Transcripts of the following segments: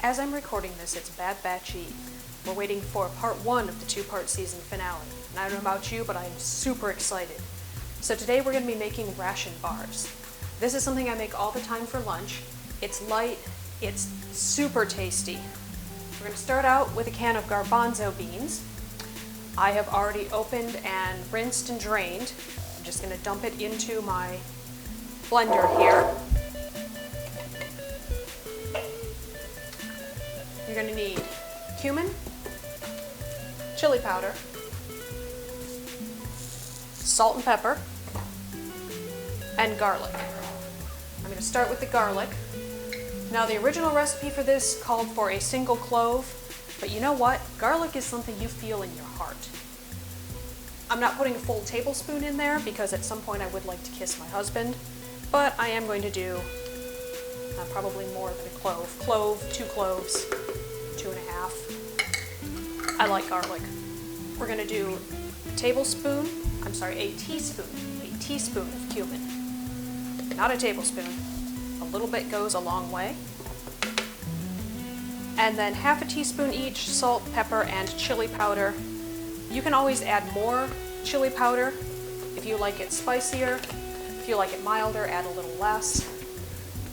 As I'm recording this, it's Bad Batch Eve. We're waiting for part 1 of the 2-part season finale. And I don't know about you, but I'm super excited. So today we're going to be making Ration Bars. This is something I make all the time for lunch. It's light, it's super tasty. We're going to start out with a can of garbanzo beans. I have already opened and rinsed and drained. I'm just going to dump it into my blender here. You're going to need cumin, chili powder, salt and pepper, and garlic. I'm going to start with the garlic. Now the original recipe for this called for a single clove, but you know what? Garlic is something you feel in your heart. I'm not putting a full tablespoon in there because at some point I would like to kiss my husband, but I am going to do probably more than a clove, 2 cloves, 2.5. I like garlic. We're going to do a teaspoon of cumin. Not a tablespoon. A little bit goes a long way. And then half a teaspoon each salt, pepper, and chili powder. You can always add more chili powder if you like it spicier. If you like it milder, add a little less.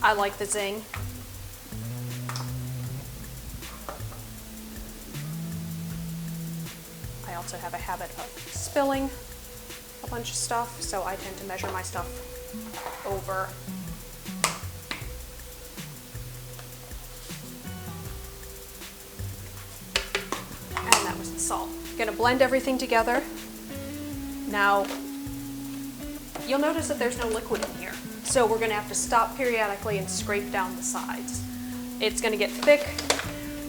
I like the zing. I also have a habit of spilling a bunch of stuff, so I tend to measure my stuff over. And that was the salt. I'm gonna blend everything together. Now, you'll notice that there's no liquid in here, so we're gonna have to stop periodically and scrape down the sides. It's gonna get thick.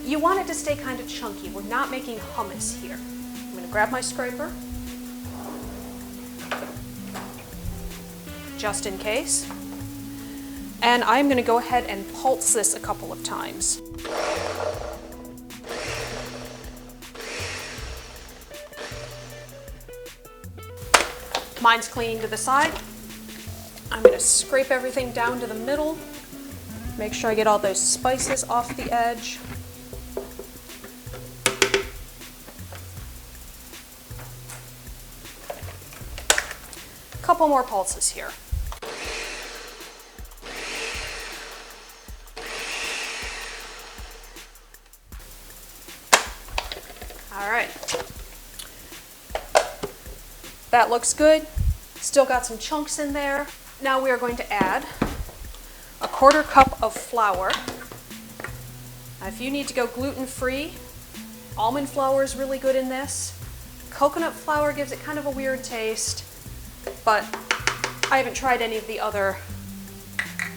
You want it to stay kind of chunky. We're not making hummus here. I'm gonna grab my scraper, just in case. And I'm gonna go ahead and pulse this a couple of times. Mine's clean to the side. I'm gonna scrape everything down to the middle. Make sure I get all those spices off the edge. A couple more pulses here. All right. That looks good. Still got some chunks in there. Now we are going to add a 1/4 cup of flour. Now if you need to go gluten-free, almond flour is really good in this. Coconut flour gives it kind of a weird taste, but I haven't tried any of the other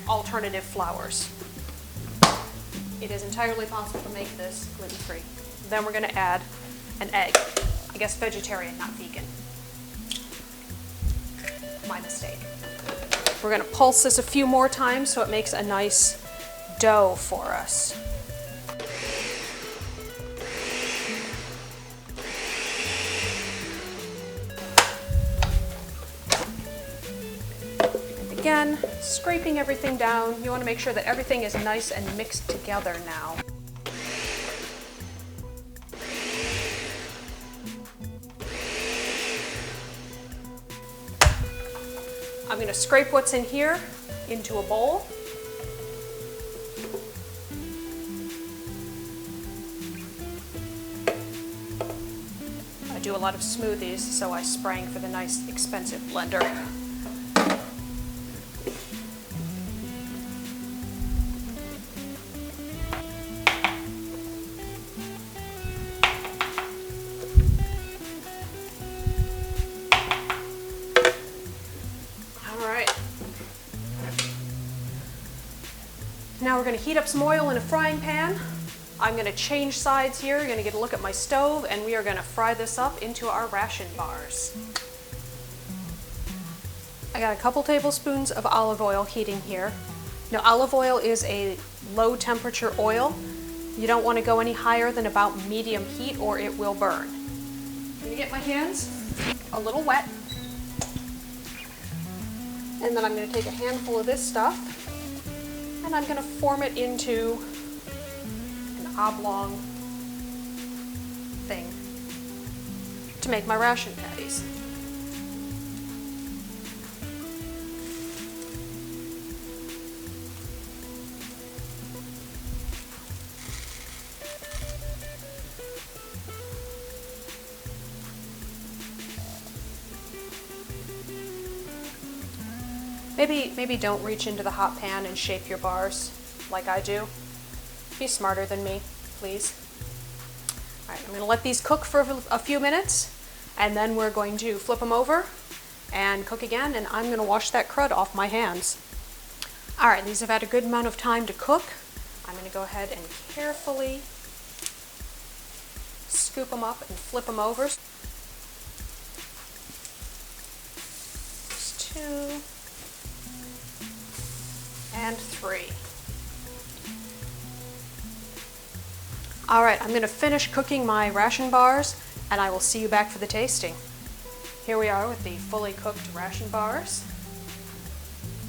alternative flours. It is entirely possible to make this gluten-free. Then we're going to add an egg. I guess vegetarian, not vegan. My mistake. We're going to pulse this a few more times so it makes a nice dough for us. Again, scraping everything down. You want to make sure that everything is nice and mixed together now. I'm going to scrape what's in here into a bowl. I do a lot of smoothies, so I sprang for the nice, expensive blender. Now we're going to heat up some oil in a frying pan. I'm going to change sides here. You're going to get a look at my stove, and we are going to fry this up into our ration bars. I got a couple tablespoons of olive oil heating here. Now olive oil is a low temperature oil. You don't want to go any higher than about medium heat or it will burn. I'm going to get my hands a little wet. And then I'm going to take a handful of this stuff and I'm going to form it into oblong thing to make my ration patties. Maybe don't reach into the hot pan and shape your bars like I do. Be smarter than me, please. All right, I'm going to let these cook for a few minutes, and then we're going to flip them over and cook again, and I'm going to wash that crud off my hands. All right, these have had a good amount of time to cook. I'm going to go ahead and carefully scoop them up and flip them over. There's 2 and 3. All right, I'm going to finish cooking my ration bars, and I will see you back for the tasting. Here we are with the fully cooked ration bars.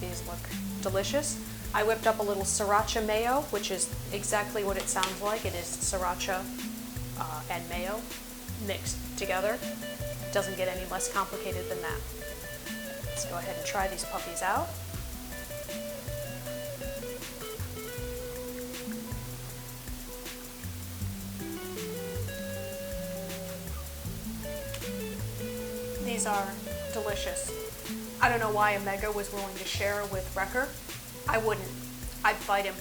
These look delicious. I whipped up a little sriracha mayo, which is exactly what it sounds like. It is sriracha and mayo mixed together. It doesn't get any less complicated than that. Let's go ahead and try these puppies out. These are delicious. I don't know why Omega was willing to share with Wrecker. I wouldn't. I'd fight him.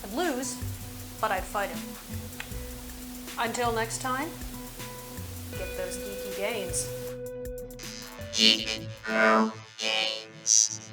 I'd lose, but I'd fight him. Until next time, get those geeky gains. Geek Girl Games.